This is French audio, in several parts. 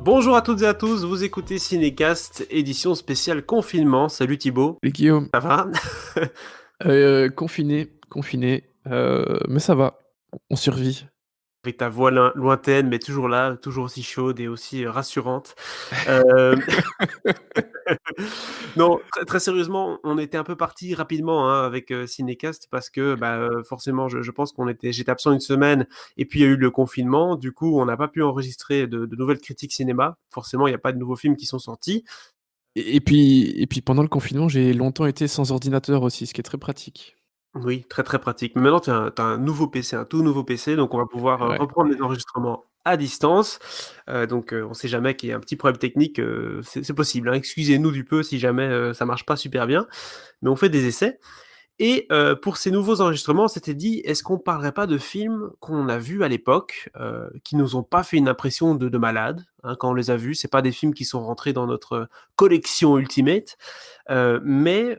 Bonjour à toutes et à tous, vous écoutez Cinécast, édition spéciale confinement. Salut Thibaut, Et Guillaume, ça va? confiné, mais ça va, on survit. Avec ta voix lointaine, mais toujours là, toujours aussi chaude et aussi rassurante. Euh, Non, très, très sérieusement, on était un peu parti rapidement hein, avec Cinécast parce que forcément, je pense j'étais absent une semaine et puis il y a eu le confinement. Du coup, on n'a pas pu enregistrer de nouvelles critiques cinéma. Forcément, il n'y a pas de nouveaux films qui sont sortis. Et puis pendant le confinement, j'ai longtemps été sans ordinateur aussi, ce qui est très pratique. Oui, très, très pratique. Mais maintenant, tu as un nouveau PC, un tout nouveau PC, donc on va pouvoir, Ouais. reprendre les enregistrements à distance. On sait jamais qu'il y a un petit problème technique, c'est possible, hein. Excusez-nous du peu si jamais, ça marche pas super bien, mais on fait des essais et pour ces nouveaux enregistrements, on s'était dit: «Est-ce qu'on parlerait pas de films qu'on a vus à l'époque, qui nous ont pas fait une impression de malade?» Hein, quand on les a vus, c'est pas des films qui sont rentrés dans notre collection ultimate, mais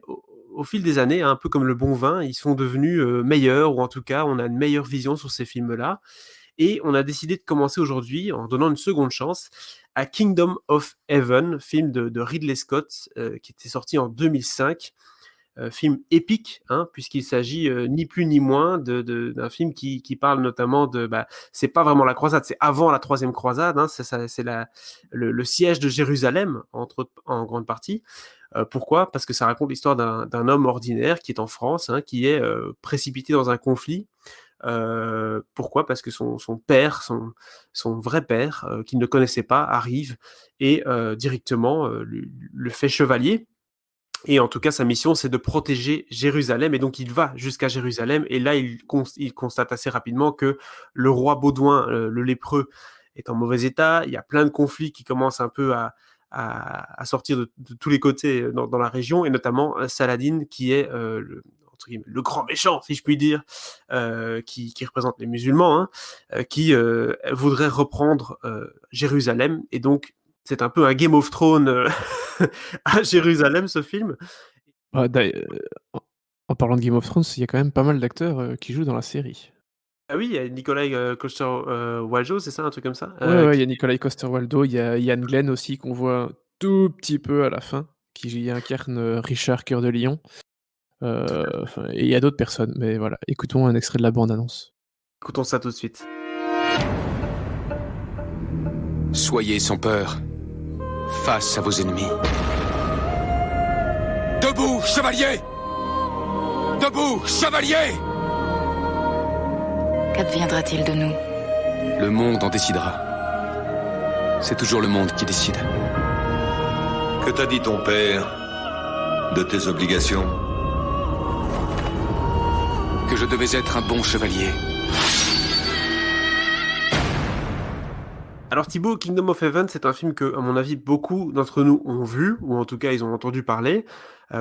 au fil des années, hein, un peu comme le bon vin, ils sont devenus, meilleurs ou en tout cas, on a une meilleure vision sur ces films-là et on a décidé de commencer aujourd'hui en donnant une seconde chance à Kingdom of Heaven, film de Ridley Scott, qui était sorti en 2005. Film épique, hein, puisqu'il s'agit ni plus ni moins d'un film qui parle notamment c'est pas vraiment la croisade, c'est avant la troisième croisade, hein, c'est le siège de Jérusalem, en grande partie. Pourquoi? Parce que ça raconte l'histoire d'un homme ordinaire qui est en France, hein, qui est précipité dans un conflit. Pourquoi? Parce que son père, son vrai père, qu'il ne connaissait pas, arrive et directement le fait chevalier. Et en tout cas, sa mission, c'est de protéger Jérusalem. Et donc, il va jusqu'à Jérusalem. Et là, il constate assez rapidement que le roi Baudouin, le lépreux, est en mauvais état. Il y a plein de conflits qui commencent un peu à sortir de tous les côtés dans la région. Et notamment Saladin, qui est entre guillemets, le grand méchant, si je puis dire, qui représente les musulmans, hein, qui voudrait reprendre Jérusalem. Et donc, c'est un peu un Game of Thrones à Jérusalem, ce film. Ah, en en parlant de Game of Thrones, il y a quand même pas mal d'acteurs, qui jouent dans la série. Ah oui, il y a Nikolai Coster-Waldau, c'est ça, un truc comme ça? Ouais, ouais, il y a Nikolai Coster-Waldau, il y a Ian Glenn aussi qu'on voit un tout petit peu à la fin, qui incarne, Richard Cœur de Lion, enfin et il y a d'autres personnes, mais voilà, écoutons un extrait de la bande annonce. Écoutons ça tout de suite. Soyez sans peur face à vos ennemis. Debout, chevalier! Debout, chevalier! Qu'adviendra-t-il de nous? Le monde en décidera. C'est toujours le monde qui décide. Que t'a dit ton père de tes obligations? Que je devais être un bon chevalier. Alors Thibaut, Kingdom of Heaven, c'est un film que, à mon avis, beaucoup d'entre nous ont vu, ou en tout cas ils ont entendu parler,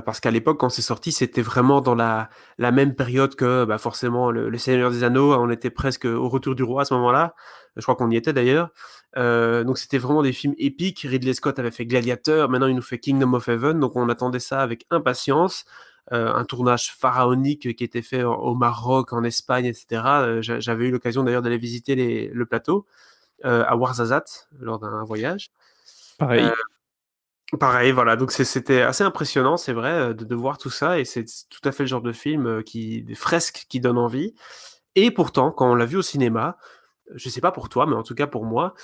parce qu'à l'époque, quand c'est sorti, c'était vraiment dans la même période que forcément le Seigneur des Anneaux, on était presque au retour du roi à ce moment-là, je crois qu'on y était d'ailleurs. Donc c'était vraiment des films épiques. Ridley Scott avait fait Gladiator, maintenant il nous fait Kingdom of Heaven, donc on attendait ça avec impatience. Un tournage pharaonique qui était fait au Maroc, en Espagne, etc. J'avais eu l'occasion d'ailleurs d'aller visiter le plateau à Ouarzazate lors d'un voyage. Euh, Pareil. Pareil, voilà, donc c'était assez impressionnant, c'est vrai, de voir tout ça, et c'est tout à fait le genre de film des fresques qui donnent envie. Et pourtant, quand on l'a vu au cinéma, je sais pas pour toi, mais en tout cas pour moi,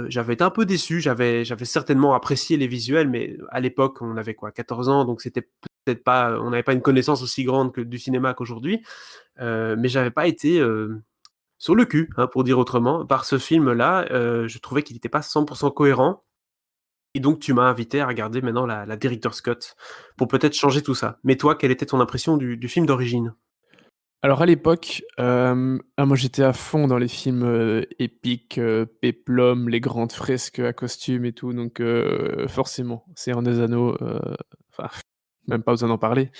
j'avais été un peu déçu. J'avais certainement apprécié les visuels, mais à l'époque, on avait quoi, 14 ans, donc c'était peut-être pas, on n'avait pas une connaissance aussi grande que du cinéma qu'aujourd'hui. Mais j'avais pas été sur le cul, hein, pour dire autrement, par ce film-là. Je trouvais qu'il n'était pas 100% cohérent. Et donc, tu m'as invité à regarder maintenant la Director's Cut pour peut-être changer tout ça. Mais toi, quelle était ton impression du film d'origine? Alors à l'époque, moi j'étais à fond dans les films, épiques, péplum, les grandes fresques à costumes et tout, donc forcément, Seigneur des Anneaux, enfin, même pas besoin d'en parler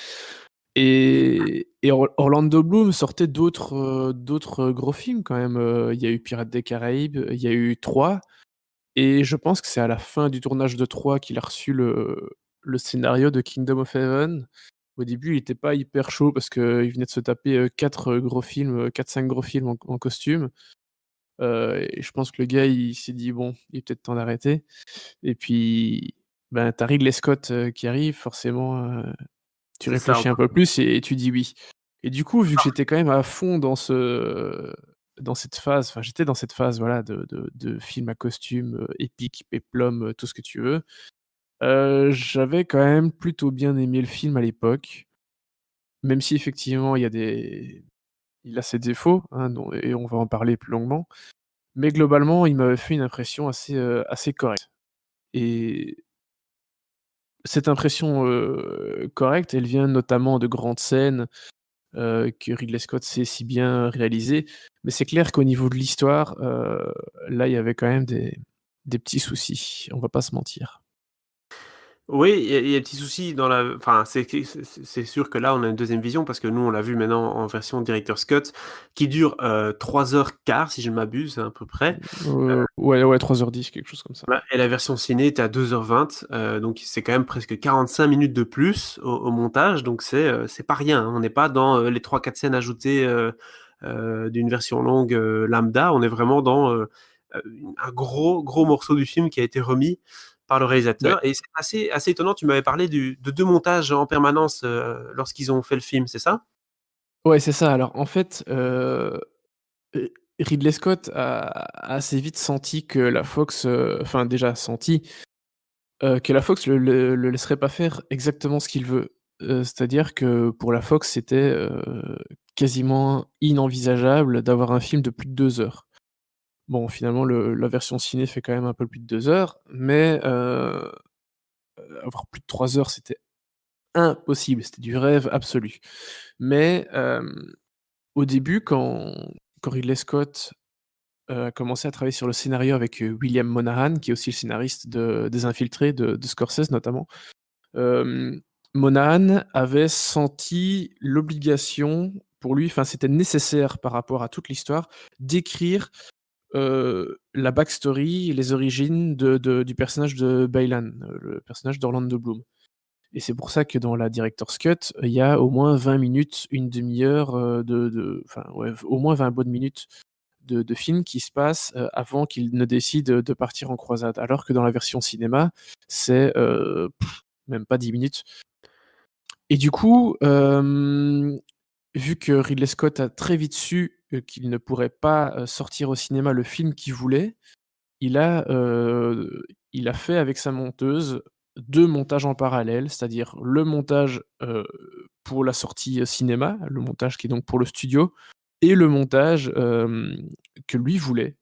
et Orlando Bloom sortait d'autres gros films quand même, il y a eu Pirates des Caraïbes, il y a eu 3 et je pense que c'est à la fin du tournage de 3 qu'il a reçu le scénario de Kingdom of Heaven. Au début, il était pas hyper chaud parce qu'il venait de se taper, 4 gros films, 4-5 gros films en costume. Et je pense que le gars, il s'est dit: «Bon, il est peut-être temps d'arrêter» et puis, ben, tu Ridley Scott, qui arrive, forcément, tu C'est ça, réfléchis un peu plus et tu dis oui. Et du coup, vu que j'étais quand même à fond dans cette phase, enfin, j'étais dans cette phase, voilà, de film à costume, épique, péplum, tout ce que tu veux, j'avais quand même plutôt bien aimé le film à l'époque, même si effectivement il a ses défauts, hein, dont et on va en parler plus longuement. Mais globalement, il m'avait fait une impression assez correcte et cette impression, correcte, elle vient notamment de grandes scènes, que Ridley Scott sait si bien réaliser. Mais c'est clair qu'au niveau de l'histoire, là, il y avait quand même des petits soucis, on va pas se mentir. Oui, il y a un petit souci dans la enfin, c'est sûr que là, on a une deuxième vision parce que nous, on l'a vu maintenant en version Director's Cut qui dure, 3 heures quart si je ne m'abuse à peu près. Ouais, ouais, 3h10, quelque chose comme ça. Voilà et la version ciné était à 2h20, donc c'est quand même presque 45 minutes de plus au montage, donc c'est pas rien, hein. On n'est pas dans, les 3-4 scènes ajoutées, d'une version longue, lambda. On est vraiment dans, un gros morceau du film qui a été remis par le Ouais. réalisateur et c'est assez étonnant. Tu m'avais parlé de 2 montages en permanence, lorsqu'ils ont fait le film, c'est ça? Ouais, c'est ça. Alors en fait, Ridley Scott a assez vite senti que la Fox, enfin déjà senti, que la Fox le laisserait pas faire exactement ce qu'il veut. C'est-à-dire que pour la Fox, c'était, quasiment inenvisageable d'avoir un film de plus de 2 heures. Bon, finalement, la version ciné fait quand même un peu plus de 2 heures, mais avoir plus de 3 heures, c'était impossible, c'était du rêve absolu. Mais au début, quand Ridley Scott, a commencé à travailler sur le scénario avec, William Monahan, qui est aussi le scénariste des Infiltrés de Scorsese notamment, hem, Monahan avait senti l'obligation pour lui, enfin, c'était nécessaire par rapport à toute l'histoire, d'écrire, la backstory, les origines du personnage de Baylan, le personnage d'Orlando Bloom. Et c'est pour ça que dans la director's cut, il y a au moins 20 minutes, une demi-heure, enfin, ouais, au moins 20 bonnes minutes de film qui se passe, avant qu'il ne décide, de partir en croisade. Alors que dans la version cinéma, c'est, même pas 10 minutes. Et du coup, vu que Ridley Scott a très vite su, qu'il ne pourrait pas, sortir au cinéma le film qu'il voulait, il a, heu, il a fait avec sa monteuse 2 montages en parallèle, c'est-à-dire le montage, pour la sortie, cinéma, le montage qui est donc pour le studio et le montage, que lui voulait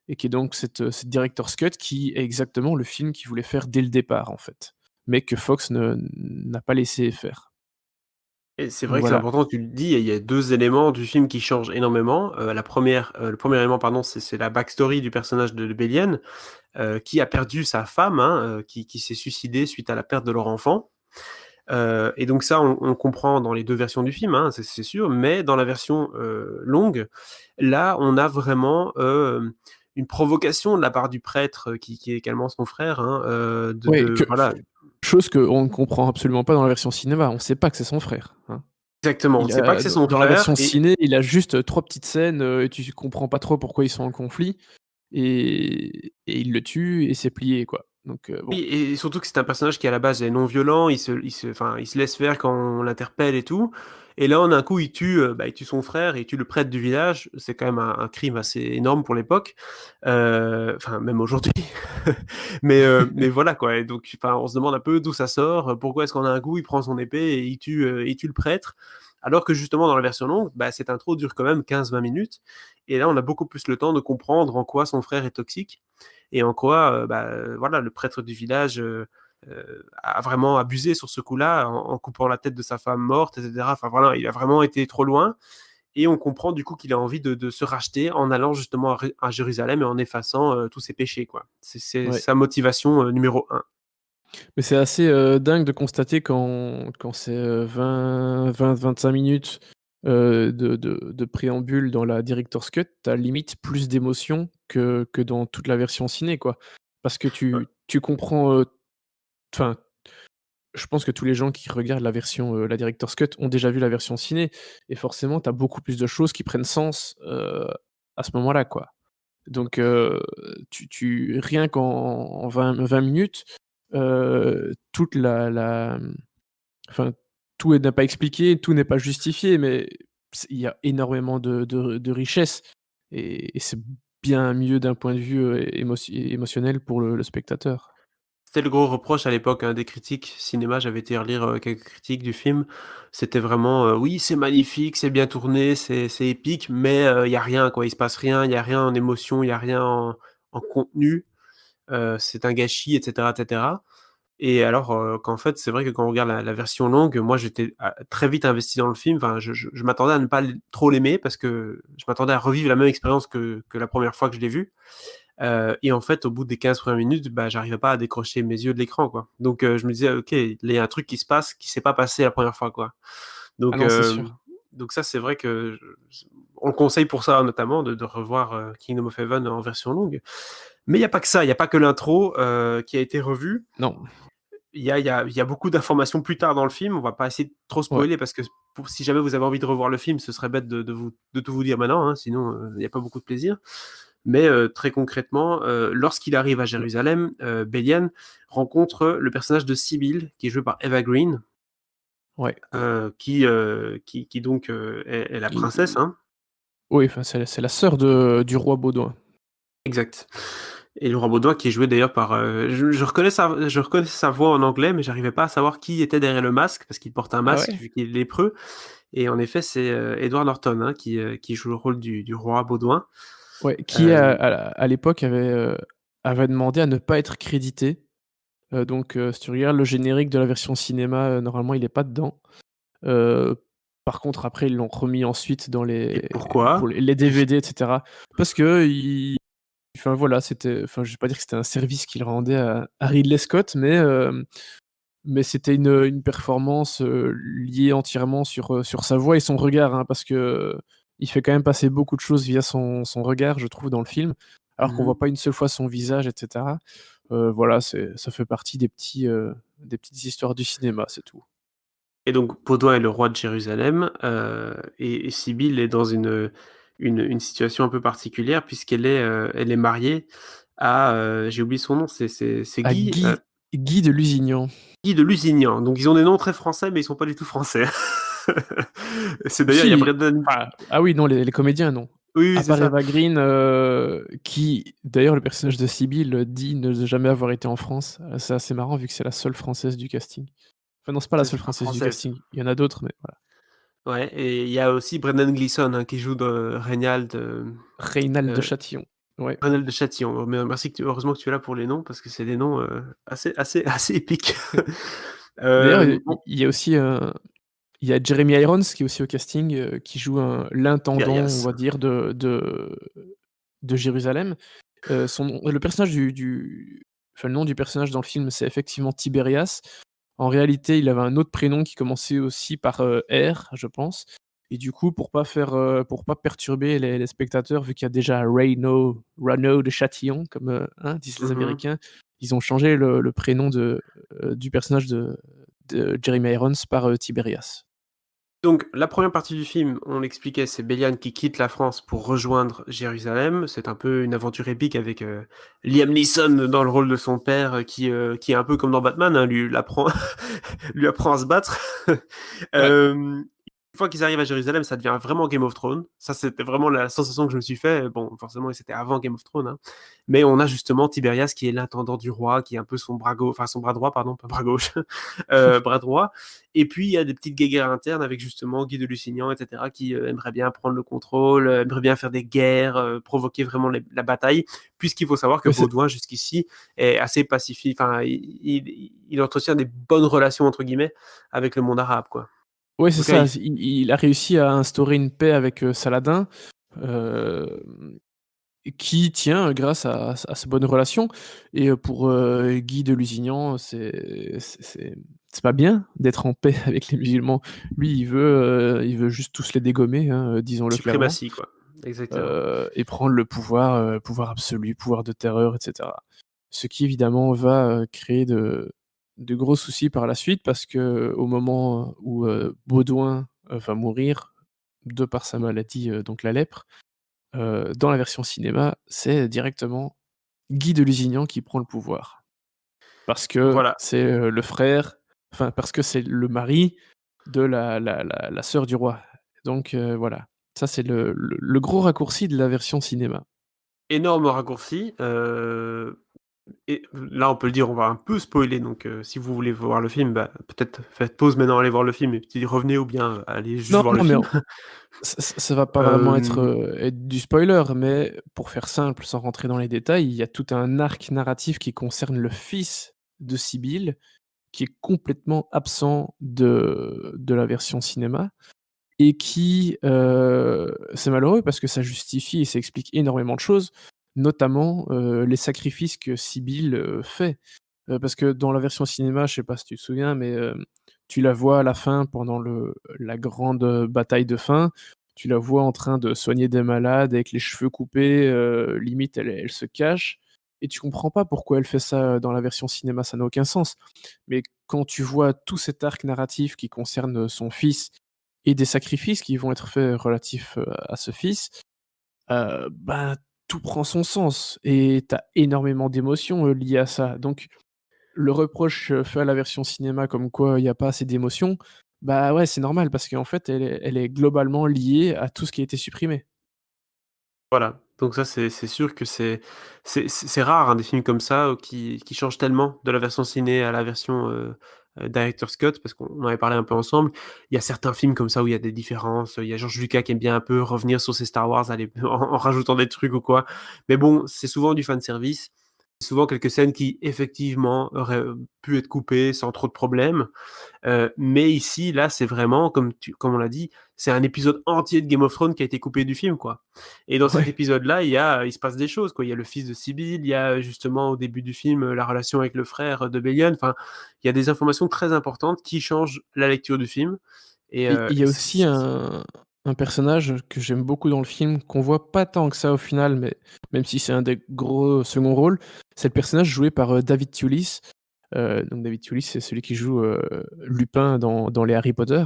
et qui est donc cette director's cut qui est exactement le film qu'il voulait faire dès le départ, en fait, mais que Fox n'a pas laissé faire. Et c'est Donc vrai que c'est voilà. important que tu le dis, il y a 2 éléments du film qui changent énormément. Le premier élément pardon, c'est la backstory du personnage de Bélienne, qui a perdu sa femme, hein, qui s'est suicidée suite à la perte de leur enfant. Et donc ça, on comprend dans les 2 versions du film, hein, c'est sûr, mais dans la version, longue, là, on a vraiment, une provocation de la part du prêtre, qui est également son frère, hein, Ouais, voilà. chose qu'on ne comprend absolument pas dans la version cinéma, on sait pas que c'est son frère, hein. Exactement, on ne Il sait pas a que c'est son dans la frère version et ciné, il a juste, 3 petites scènes, et tu comprends pas trop pourquoi ils sont en conflit et il le tue et c'est plié, quoi. Donc bon. oui et surtout que c'est un personnage qui à la base est non violent, il se laisse faire quand on l'interpelle et tout et là, d'un coup, il tue son frère, il tue le prêtre du village. C'est quand même un crime assez énorme pour l'époque, enfin même aujourd'hui. Mais voilà quoi et donc enfin, on se demande un peu d'où ça sort, pourquoi est-ce qu'en un coup, il prend son épée et il tue le prêtre? Alors que justement dans la version longue, bah, cette intro dure quand même 15-20 minutes et là, on a beaucoup plus le temps de comprendre en quoi son frère est toxique et en quoi, voilà, le prêtre du village, a vraiment abusé sur ce coup-là en coupant la tête de sa femme morte et cetera. Enfin voilà, il a vraiment été trop loin et on comprend du coup qu'il a envie de se racheter en allant justement à Jérusalem et en effaçant, tous ses péchés, quoi. C'est Ouais. sa motivation, numéro 1. Mais c'est assez, dingue de constater quand c'est, 20-25 minutes, de préambule dans la director's cut, tu as limite plus d'émotions que dans toute la version ciné, quoi. Parce que tu comprends, enfin, je pense que tous les gens qui regardent la director's cut ont déjà vu la version ciné et forcément, tu as beaucoup plus de choses qui prennent sens, à ce moment-là, quoi. Donc rien qu'en 20 minutes, toute enfin, tout n'est pas expliqué, tout n'est pas justifié, mais il y a énormément de richesse et c'est bien mieux d'un point de vue émotionnel pour le spectateur. C'était le gros reproche à l'époque, hein, des critiques cinéma. J'avais été relire quelques critiques du film. C'était vraiment, oui, c'est magnifique, c'est bien tourné, c'est épique, mais il y a rien, quoi. Il se passe rien, il y a rien en émotion, il y a rien en contenu. C'est un gâchis, etc., etc. Et alors qu'en fait, c'est vrai que quand on regarde la version longue, moi j'étais très vite investi dans le film. Enfin, je m'attendais à ne pas trop l'aimer parce que je m'attendais à revivre la même expérience que la première fois que je l'ai vu. Et en fait, au bout des 15 premières minutes, bah, j'arrivais pas à décrocher mes yeux de l'écran, quoi. Donc je me disais: «OK, il y a un truc qui se passe, qui s'est pas passé la première fois, quoi». Ah Donc non, c'est sûr. donc ça, c'est vrai que on le conseille pour ça, notamment, de revoir, Kingdom of Heaven en version longue. Mais il y a pas que ça, il y a pas que l'intro, qui a été revue. Non, Il y a beaucoup d'informations plus tard dans le film. On va pas essayer de trop ouais. spoiler parce que si jamais vous avez envie de revoir le film, ce serait bête de tout vous dire maintenant, hein, sinon il n'y a pas beaucoup de plaisir. Mais très concrètement, lorsqu'il arrive à Jérusalem, Bélian rencontre le personnage de Sibyl, qui est joué par Eva Green, Ouais. qui donc est la princesse, hein. Oui, enfin, c'est la sœur du roi Baudouin. Exact. Et Laurent Baudouin qui est joué d'ailleurs par... je reconnais sa voix en anglais, mais j'arrivais pas à savoir qui était derrière le masque, parce qu'il porte un Ah masque ouais? vu qu'il est lépreux. Et en effet, c'est Edward Norton, hein, qui joue le rôle du roi Baudouin. Ouais, qui Euh, à l'époque avait demandé à ne pas être crédité. Donc si tu regardes le générique de la version cinéma, normalement il est pas dedans. Heu, Par contre après ils l'ont remis ensuite dans et pour pourquoi? les DVD et cetera. Parce qu'il enfin voilà, enfin je vais pas dire que c'était un service qu'il rendait à Ridley Scott, mais c'était une performance, liée entièrement sur sa voix et son regard, hein, parce que il fait quand même passer beaucoup de choses via son regard, je trouve, dans le film, alors qu'on voit Mhm. pas une seule fois son visage et cetera. Voilà, ça fait partie des petites histoires du cinéma, c'est tout. Et donc Baudouin est le roi de Jérusalem, et Sibylle est dans une situation un peu particulière elle est mariée à, j'ai oublié son nom, c'est À Guy, Guy de Lusignan. Guy de Lusignan. Donc ils ont des noms très français, mais ils sont pas du tout français. C'est d'ailleurs, il y a Si, Brendan. enfin, ah oui, non, les comédiens, non. Oui, oui, À c'est part ça. Eva Green, qui d'ailleurs le personnage de Sibylle dit ne jamais avoir été en France. C'est assez marrant vu que c'est la seule française du casting. Enfin non, c'est pas la seule C'est pas française du française. casting. Il y en a d'autres, mais voilà. Ouais, et il y a aussi Brendan Gleeson, hein, qui joue de Reynald, Reynald de euh, Châtillon. Ouais. Reynald de Châtillon. Mais merci heureusement que tu es là pour les noms parce que c'est des noms assez épiques. D'ailleurs, Bon, il y a aussi, il y a Jeremy Irons qui est aussi au casting, qui joue l'intendant, on Tiberias. va dire, de Jérusalem. Le personnage enfin, le nom du personnage dans le film, c'est effectivement Tiberias. En réalité, il avait un autre prénom qui commençait aussi par, R, je pense, et du coup, pour pas perturber les spectateurs, vu qu'il y a déjà Rano de Châtillon, comme, hein, disent les Mhm. Américains, ils ont changé le prénom du personnage de Jeremy Irons par, Tiberias. Donc, la première partie du film, on l'expliquait, c'est Béliane qui quitte la France pour rejoindre Jérusalem. C'est un peu une aventure épique avec Liam Neeson dans le rôle de son père, qui est un peu comme dans Batman, hein, lui apprend à se battre. Ouais. Euh, une fois qu'ils arrivent à Jérusalem, ça devient vraiment Game of Thrones. Ça, c'était vraiment la sensation que je me suis fait. Bon, forcément, c'était avant Game of Thrones, hein. Mais on a justement Tiberias qui est l'intendant du roi, qui est un peu son bras gauche, enfin son bras droit, pardon, pas bras gauche, bras droit. Et puis, il y a des petites guéguerres internes avec justement Guy de Lusignan, etc., qui aimerait bien prendre le contrôle, aimerait bien faire des guerres, provoquer vraiment la bataille, puisqu'il faut savoir que Ouais, c'est Baudouin, jusqu'ici, est assez pacifique, enfin, il entretient des bonnes relations, entre guillemets, avec le monde arabe, quoi. ouais, c'est Donc là, ça, il a réussi à instaurer une paix avec, Saladin, hem qui tient grâce à ces bonnes relations et pour, Guy de Lusignan, c'est pas bien d'être en paix avec les musulmans. Lui, il veut juste tous les dégommer, hein, disons-le clairement, suprématie, quoi. Exactement. et prendre le pouvoir absolu, pouvoir de terreur et cetera. Ce qui évidemment va, créer de gros soucis par la suite parce qu'au moment où, Baudouin, va mourir de par sa maladie, donc la lèpre, dans la version cinéma, c'est directement Guy de Lusignan qui prend le pouvoir. Parce que Voilà. c'est, le frère, enfin parce que c'est le mari de la sœur du roi. Donc voilà, ça c'est le gros raccourci de la version cinéma. Énorme raccourci, et là, on peut le dire, on va un peu spoiler, donc si vous voulez voir le film, bah, peut-être faites pause maintenant, allez voir le film et puis revenez ou bien allez juste Non, voir le non, mais film. ça va pas vraiment Hem, être du spoiler, mais pour faire simple, sans rentrer dans les détails, il y a tout un arc narratif qui concerne le fils de Sibylle, qui est complètement absent de la version cinéma et qui, c'est malheureux parce que ça justifie et ça explique énormément de choses, notamment, les sacrifices que Sibylle, fait. Parce que dans la version cinéma, je sais pas si tu te souviens, mais, tu la vois à la fin pendant la grande, bataille de fin, tu la vois en train de soigner des malades avec les cheveux coupés, limite elle se cache et tu comprends pas pourquoi elle fait ça, dans la version cinéma, ça n'a aucun sens. Mais quand tu vois tout cet arc narratif qui concerne, son fils et des sacrifices qui vont être faits relatifs, à ce fils, ben, tout prend son sens et tu as énormément d'émotions, liées à ça. Donc le reproche, fait à la version cinéma comme quoi il y a pas assez d'émotions, bah, ouais, c'est normal parce qu'en fait elle est globalement liée à tout ce qui a été supprimé. voilà, donc ça, c'est sûr que c'est rare, hein, des films comme ça, qui changent tellement de la version ciné à la version, director's cut, parce qu'on en avait parlé un peu ensemble. Il y a certains films comme ça où il y a des différences, il y a George Lucas qui aime bien un peu revenir sur ses Star Wars, aller en rajoutant des trucs ou quoi. Mais bon, c'est souvent du fanservice. C'est souvent quelques scènes qui, effectivement, auraient, pu être coupées sans trop de problèmes. Mais ici, là, c'est vraiment comme on l'a dit, c'est un épisode entier de Game of Thrones qui a été coupé du film, quoi. Et dans cet Ouais. épisode-là, il se passe des choses, quoi. Il y a le fils de Sibyl, il y a justement au début du film, la relation avec le frère de Ballion. Enfin, il y a des informations très importantes qui changent la lecture du film et Et il y a aussi c'est un personnage que j'aime beaucoup dans le film, qu'on voit pas tant que ça au final, mais même si c'est un des gros seconds rôles, c'est le personnage joué par, David Thewlis. Donc David Thewlis, c'est celui qui joue, Lupin dans les Harry Potter.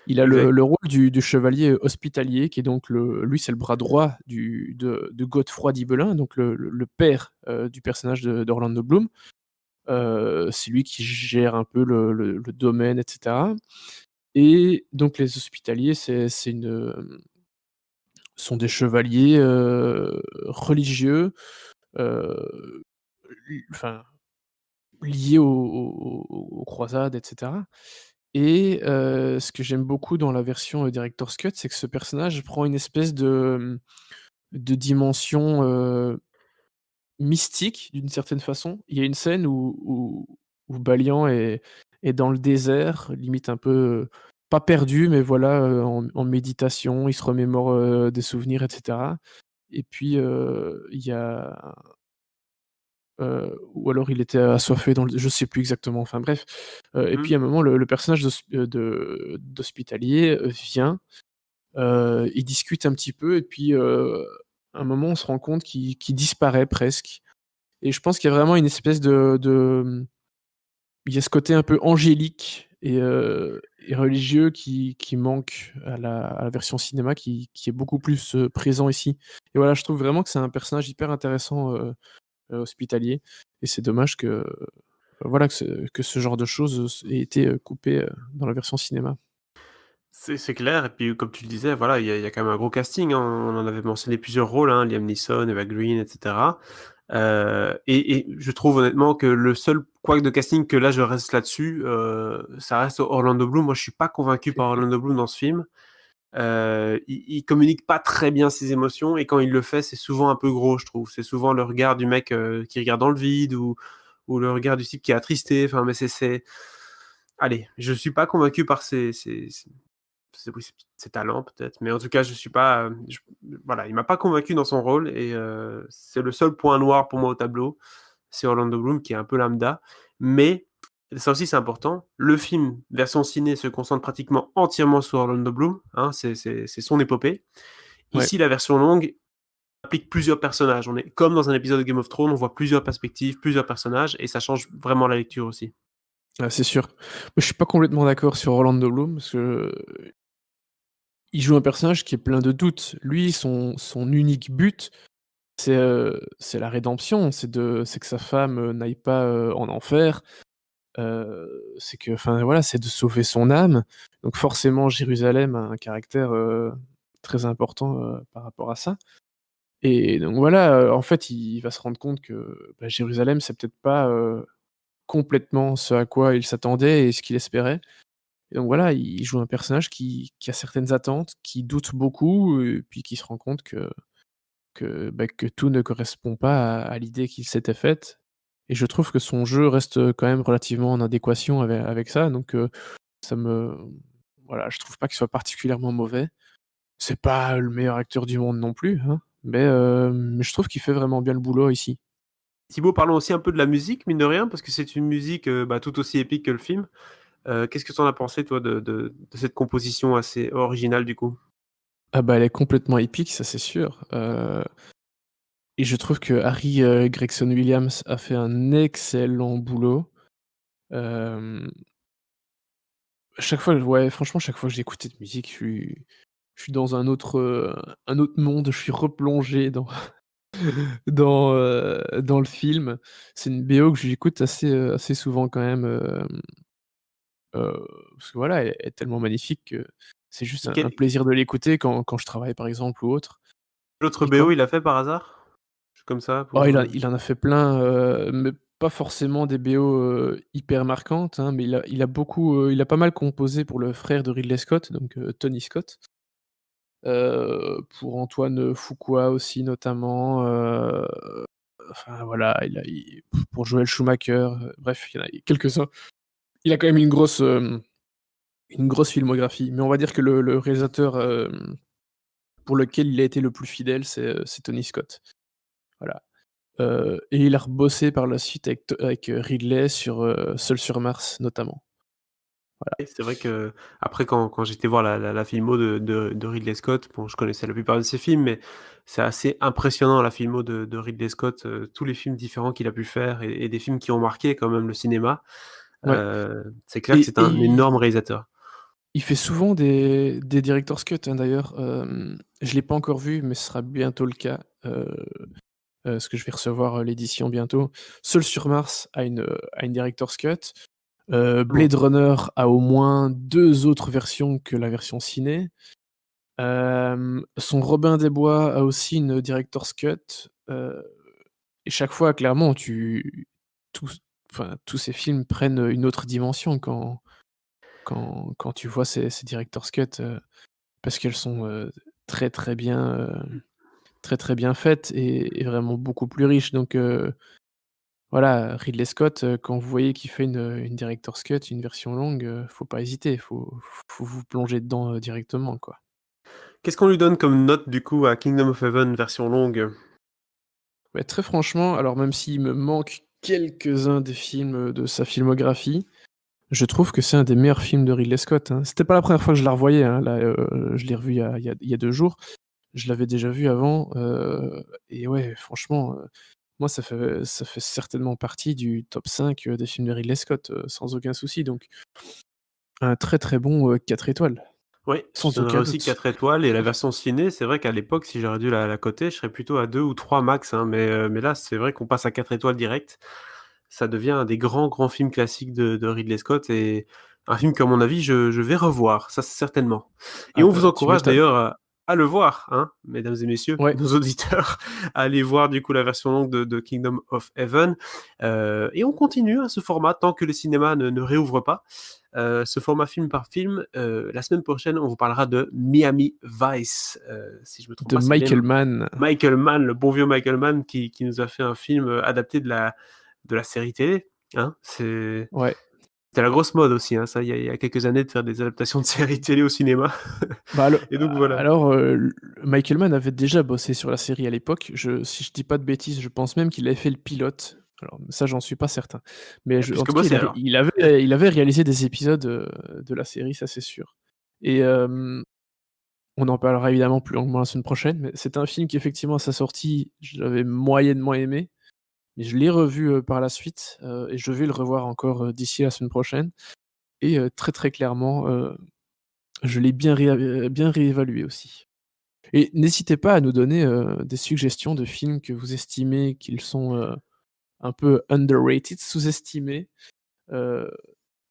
Il a le exact. le rôle du chevalier hospitalier qui est donc lui, c'est le bras droit de Godefroy d'Ibelin, donc le père, du personnage d'Orlando Bloom. C'est lui qui gère un peu le domaine et cetera et donc les hospitaliers, c'est sont des chevaliers, religieux, heu, enfin liés aux croisades et cetera et ce que j'aime beaucoup dans la version, director's cut, c'est que ce personnage prend une espèce de dimension, mystique d'une certaine façon. Il y a une scène où Balian est dans le désert, limite un peu, pas perdu, mais voilà, en méditation. Il se remémore, des souvenirs et cetera et puis, il y a ou alors il était assoiffé dans le je sais plus exactement, enfin bref, et Mmh. puis à un moment le personnage d'hospitalier, vient, il discute un petit peu et puis, à un moment on se rend compte qu'il disparaît presque et je pense qu'il y a vraiment une espèce il y a ce côté un peu angélique et religieux qui manque à la version cinéma qui est beaucoup plus, présent ici et voilà, je trouve vraiment que c'est un personnage hyper intéressant, hospitalier et c'est dommage que, voilà, que ce genre de choses, ait été, coupé, dans la version cinéma. C'est clair et puis comme tu le disais, voilà, il y a quand même un gros casting, hein. On en avait mentionné plusieurs rôles, hein, Liam Neeson, Eva Green et cetera. Et je trouve honnêtement que le seul couac de casting que là je reste là-dessus, ça reste Orlando Bloom. Moi, je suis pas convaincu par Orlando Bloom dans ce film. Il communique pas très bien ses émotions et quand il le fait, c'est souvent un peu gros, je trouve. C'est souvent le regard du mec, qui regarde dans le vide ou le regard du type qui est attristé. Enfin, mais c'est allez, je suis pas convaincu par ses talents peut-être, mais en tout cas, je suis pas, voilà, il m'a pas convaincu dans son rôle et c'est le seul point noir pour moi au tableau. C'est Orlando Bloom qui est un peu lambda, mais ça aussi c'est important, le film version ciné se concentre pratiquement entièrement sur Orlando Bloom, hein, c'est son épopée. Ouais. Ici, la version longue implique plusieurs personnages. On est comme dans un épisode de Game of Thrones, on voit plusieurs perspectives, plusieurs personnages et ça change vraiment la lecture aussi. Ah, c'est sûr. Moi, je suis pas complètement d'accord sur Orlando Bloom parce que il joue un personnage qui est plein de doutes. Lui, son unique but, c'est la rédemption, c'est que sa femme, n'aille pas, en enfer. C'est que enfin voilà, c'est de sauver son âme. Donc forcément, Jérusalem a un caractère, très important, par rapport à ça. Et donc voilà, en fait, il va se rendre compte que, bah, Jérusalem, c'est peut-être pas, complètement ce à quoi il s'attendait et ce qu'il espérait. Et donc voilà, il joue un personnage qui a certaines attentes, qui doute beaucoup, et puis qui se rend compte que tout ne correspond pas à l'idée qu'il s'était faite. Et je trouve que son jeu reste, quand même relativement en adéquation avec ça, donc ça me voilà, je trouve pas qu'il soit particulièrement mauvais. C'est pas le meilleur acteur du monde non plus, hein, mais je trouve qu'il fait vraiment bien le boulot ici. Thibaut, parlons aussi un peu de la musique, mine de rien, parce que c'est une musique, bah, tout aussi épique que le film. Qu'est-ce que tu en as pensé toi de cette composition assez originale du coup? Ah bah, elle est complètement épique, ça c'est sûr, et je trouve que Harry, Gregson Williams a fait un excellent boulot. Hem, Chaque fois ouais, franchement, chaque fois que j'écoute cette musique, je suis dans un autre monde, je suis replongé dans le film. C'est une BO que j'écoute assez souvent quand même, parce que voilà, elle est tellement magnifique que c'est juste Et un quel plaisir de l'écouter quand je travaille par exemple ou autre. autre Et quoi? BO il a fait par hasard? Comme ça Oh, pour, il en a fait plein, mais pas forcément des BO, hyper marquantes, hein, mais il a pas mal composé pour le frère de Ridley Scott, donc Tony Scott. Pour Antoine Fuqua aussi notamment, enfin voilà, pour Joel Schumacher, bref, il y en a quelques-uns. Il a quand même une grosse filmographie, mais on va dire que le réalisateur, pour lequel il a été le plus fidèle, c'est Tony Scott. Voilà. Et il a rebossé par la suite avec Ridley sur, Seul sur Mars notamment. Voilà. et c'est vrai qu'après quand j'étais voir la filmo de Ridley Scott, bon je connaissais la plupart de ses films, mais c'est assez impressionnant la filmo de Ridley Scott, tous les films différents qu'il a pu faire et des films qui ont marqué quand même le cinéma. Ouais, C'est clair que c'est et un énorme réalisateur. il fait souvent des director's cut, hein, d'ailleurs. Je l'ai pas encore vu, mais ce sera bientôt le cas, parce que je vais recevoir, l'édition bientôt. Seul sur Mars a une director's cut. Bon. Blade Runner a au moins 2 autres versions que la version ciné. Son Robin des Bois a aussi une director's cut, et chaque fois clairement tous tous ces films prennent, une autre dimension quand tu vois ces director's cut, parce qu'elles sont, très, très bien, très, très bien faites et vraiment beaucoup plus riches, donc voilà, Ridley Scott, quand vous voyez qu'il fait une director's cut, une version longue, faut pas hésiter, faut vous plonger dedans, directement, quoi. Qu'est-ce qu'on lui donne comme note du coup à Kingdom of Heaven version longue? Ouais, très franchement, alors même s'il me manque quelques-uns des films, de sa filmographie, je trouve que c'est un des meilleurs films de Ridley Scott, hein. C'était pas la première fois que je la revoyais, hein, là, je l'ai revu il y a 2 jours. Je l'avais déjà vu avant, et ouais, franchement, moi ça fait certainement partie du top 5, des films de Ridley Scott, sans aucun souci, donc un très, très bon, 4 étoiles, Oui, je sans donnerais aucun aussi doute. 4 étoiles et la version ciné, c'est vrai qu'à l'époque, si j'aurais dû la coter, je serais plutôt à 2 ou 3 max, hein, mais là, c'est vrai qu'on passe à 4 étoiles direct. Ça devient un des grands, grands films classiques de Ridley Scott et un film qu'à mon avis, je vais revoir, ça c'est certainement. Et Ah on vous bah, tu encourage m'étonnes. d'ailleurs à le voir, hein, mesdames et messieurs, Ouais, nos auditeurs, à aller voir du coup la version longue de Kingdom of Heaven. Et on continue, hein, ce format tant que les cinémas ne réouvrent pas. Ce format film par film. La semaine prochaine, on vous parlera de Miami Vice. Si je me trompe de pas, c'est bien Michael Mann. Michael Mann, le bon vieux Michael Mann, qui nous a fait un film adapté de la série télé. Hein, Ouais. c'était la grosse mode aussi, hein, ça, il y a quelques années, de faire des adaptations de séries télé au cinéma. Bah, Et donc voilà. alors, Michael Mann avait déjà bossé sur la série à l'époque. Si je dis pas de bêtises, je pense même qu'il avait fait le pilote. Alors ça, j'en suis pas certain. Mais Il a plus en que tout cas, bossé alors. il avait réalisé des épisodes, de la série, ça c'est sûr. Et on en parlera évidemment plus longuement la semaine prochaine, mais c'est un film qui effectivement à sa sortie, je l'avais moyennement aimé, mais je l'ai revu, par la suite, et je vais le revoir encore, d'ici la semaine prochaine et très, très clairement, Je l'ai bien réévalué aussi. Et n'hésitez pas à nous donner, des suggestions de films que vous estimez qu'ils sont, un peu underrated, sous-estimés, heu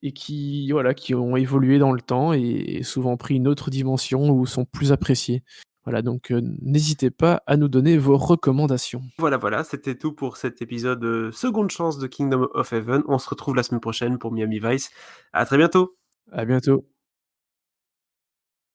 et qui ont évolué dans le temps et souvent pris une autre dimension ou sont plus appréciés. Voilà, donc n'hésitez pas à nous donner vos recommandations. Voilà, c'était tout pour cet épisode, seconde chance de Kingdom of Heaven. On se retrouve la semaine prochaine pour Miami Vice. À très bientôt. À bientôt.